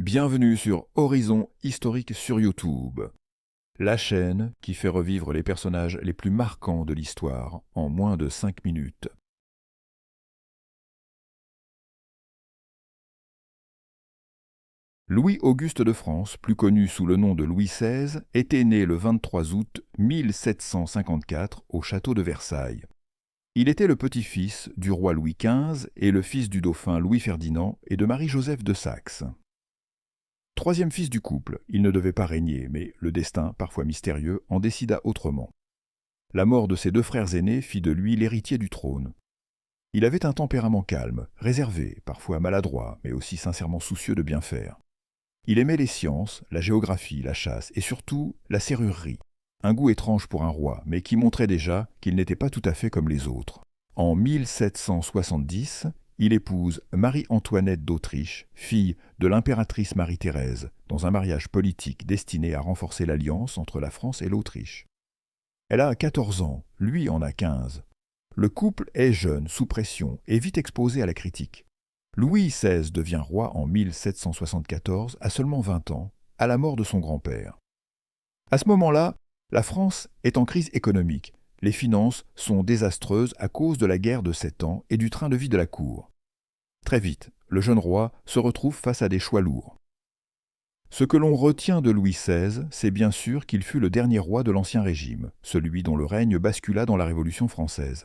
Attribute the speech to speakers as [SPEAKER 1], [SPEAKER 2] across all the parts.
[SPEAKER 1] Bienvenue sur Horizon Historique sur YouTube, la chaîne qui fait revivre les personnages les plus marquants de l'histoire en moins de 5 minutes. Louis-Auguste de France, plus connu sous le nom de Louis XVI, était né le 23 août 1754 au château de Versailles. Il était le petit-fils du roi Louis XV et le fils du dauphin Louis-Ferdinand et de Marie-Joseph de Saxe. Troisième fils du couple, il ne devait pas régner, mais le destin, parfois mystérieux, en décida autrement. La mort de ses deux frères aînés fit de lui l'héritier du trône. Il avait un tempérament calme, réservé, parfois maladroit, mais aussi sincèrement soucieux de bien faire. Il aimait les sciences, la géographie, la chasse et surtout la serrurerie. Un goût étrange pour un roi, mais qui montrait déjà qu'il n'était pas tout à fait comme les autres. En 1770, il épouse Marie-Antoinette d'Autriche, fille de l'impératrice Marie-Thérèse, dans un mariage politique destiné à renforcer l'alliance entre la France et l'Autriche. Elle a 14 ans, lui en a 15. Le couple est jeune, sous pression et vite exposé à la critique. Louis XVI devient roi en 1774, à seulement 20 ans, à la mort de son grand-père. À ce moment-là, la France est en crise économique. Les finances sont désastreuses à cause de la guerre de 7 ans et du train de vie de la cour. Très vite, le jeune roi se retrouve face à des choix lourds. Ce que l'on retient de Louis XVI, c'est bien sûr qu'il fut le dernier roi de l'Ancien Régime, celui dont le règne bascula dans la Révolution française.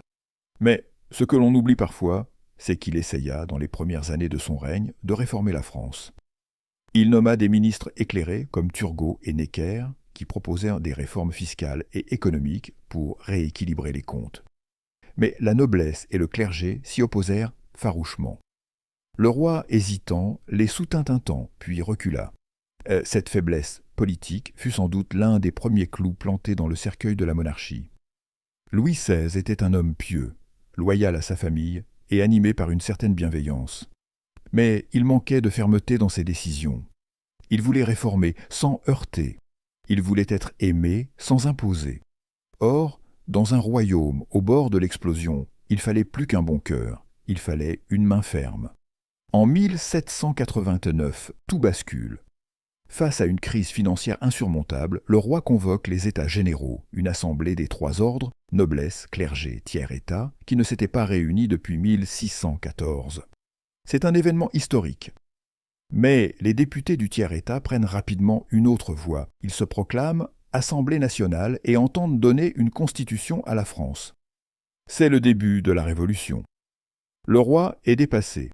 [SPEAKER 1] Mais ce que l'on oublie parfois, c'est qu'il essaya, dans les premières années de son règne, de réformer la France. Il nomma des ministres éclairés comme Turgot et Necker, qui proposèrent des réformes fiscales et économiques pour rééquilibrer les comptes. Mais la noblesse et le clergé s'y opposèrent farouchement. Le roi, hésitant, les soutint un temps, puis recula. Cette faiblesse politique fut sans doute l'un des premiers clous plantés dans le cercueil de la monarchie. Louis XVI était un homme pieux, loyal à sa famille et animé par une certaine bienveillance. Mais il manquait de fermeté dans ses décisions. Il voulait réformer sans heurter. Il voulait être aimé sans imposer. Or, dans un royaume au bord de l'explosion, il fallait plus qu'un bon cœur, il fallait une main ferme. En 1789, tout bascule. Face à une crise financière insurmontable, le roi convoque les États généraux, une assemblée des trois ordres, noblesse, clergé, tiers-État, qui ne s'étaient pas réunis depuis 1614. C'est un événement historique. Mais les députés du tiers-État prennent rapidement une autre voie. Ils se proclament Assemblée nationale et entendent donner une constitution à la France. C'est le début de la Révolution. Le roi est dépassé.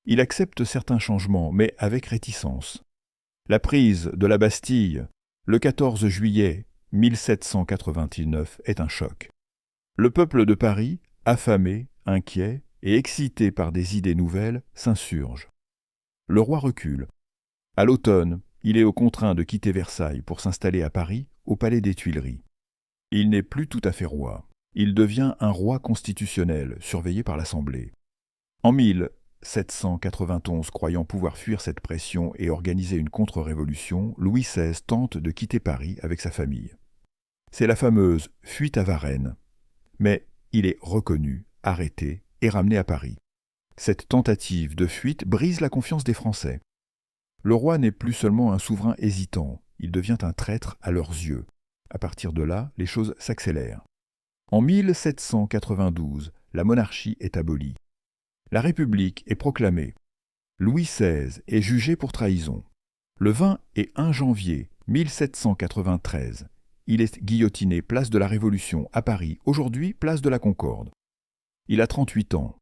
[SPEAKER 1] Il accepte certains changements, mais avec réticence. La prise de la Bastille, le 14 juillet 1789, est un choc. Le peuple de Paris, affamé, inquiet et excité par des idées nouvelles, s'insurge. Le roi recule. À l'automne, il est contraint de quitter Versailles pour s'installer à Paris, au palais des Tuileries. Il n'est plus tout à fait roi. Il devient un roi constitutionnel, surveillé par l'Assemblée. En 1791, croyant pouvoir fuir cette pression et organiser une contre-révolution, Louis XVI tente de quitter Paris avec sa famille. C'est la fameuse fuite à Varennes. Mais il est reconnu, arrêté et ramené à Paris. Cette tentative de fuite brise la confiance des Français. Le roi n'est plus seulement un souverain hésitant, il devient un traître à leurs yeux. À partir de là, les choses s'accélèrent. En 1792, la monarchie est abolie. La République est proclamée. Louis XVI est jugé pour trahison. Le 20 et 1 janvier 1793, il est guillotiné place de la Révolution à Paris, aujourd'hui place de la Concorde. Il a 38 ans.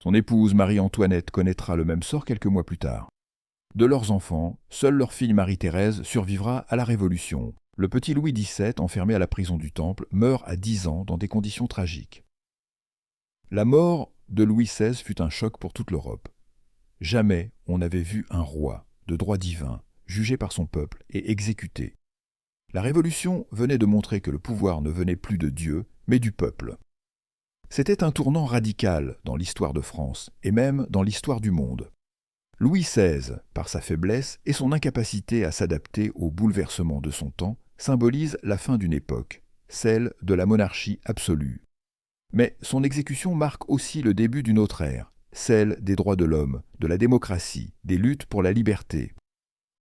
[SPEAKER 1] Son épouse Marie-Antoinette connaîtra le même sort quelques mois plus tard. De leurs enfants, seule leur fille Marie-Thérèse survivra à la Révolution. Le petit Louis XVII, enfermé à la prison du Temple, meurt à 10 ans dans des conditions tragiques. La mort de Louis XVI fut un choc pour toute l'Europe. Jamais on n'avait vu un roi, de droit divin, jugé par son peuple et exécuté. La Révolution venait de montrer que le pouvoir ne venait plus de Dieu, mais du peuple. C'était un tournant radical dans l'histoire de France, et même dans l'histoire du monde. Louis XVI, par sa faiblesse et son incapacité à s'adapter aux bouleversements de son temps, symbolise la fin d'une époque, celle de la monarchie absolue. Mais son exécution marque aussi le début d'une autre ère, celle des droits de l'homme, de la démocratie, des luttes pour la liberté.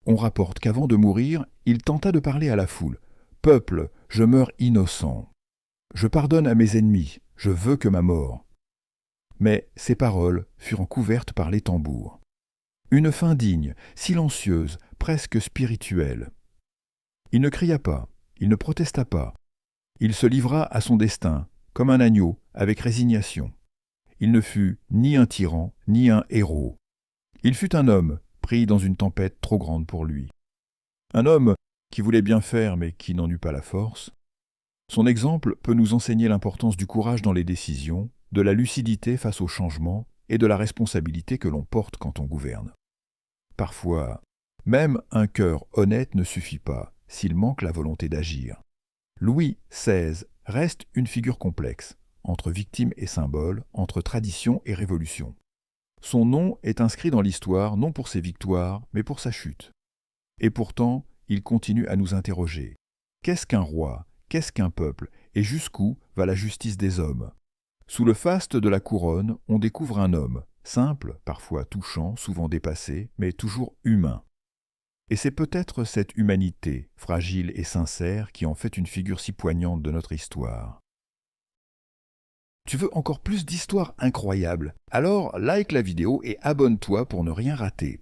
[SPEAKER 1] On rapporte qu'avant de mourir, il tenta de parler à la foule. « Peuple, je meurs innocent. Je pardonne à mes ennemis, je veux que ma mort. » Mais ces paroles furent couvertes par les tambours. Une fin digne, silencieuse, presque spirituelle. Il ne cria pas, il ne protesta pas. Il se livra à son destin, comme un agneau, avec résignation. Il ne fut ni un tyran, ni un héros. Il fut un homme, pris dans une tempête trop grande pour lui. Un homme qui voulait bien faire, mais qui n'en eut pas la force. Son exemple peut nous enseigner l'importance du courage dans les décisions, de la lucidité face aux changements et de la responsabilité que l'on porte quand on gouverne. Parfois, même un cœur honnête ne suffit pas, s'il manque la volonté d'agir. Louis XVI reste une figure complexe, entre victime et symbole, entre tradition et révolution. Son nom est inscrit dans l'histoire non pour ses victoires, mais pour sa chute. Et pourtant, il continue à nous interroger. Qu'est-ce qu'un roi? Qu'est-ce qu'un peuple? Et jusqu'où va la justice des hommes? Sous le faste de la couronne, on découvre un homme, simple, parfois touchant, souvent dépassé, mais toujours humain. Et c'est peut-être cette humanité, fragile et sincère, qui en fait une figure si poignante de notre histoire. Tu veux encore plus d'histoires incroyables? Alors like la vidéo et abonne-toi pour ne rien rater.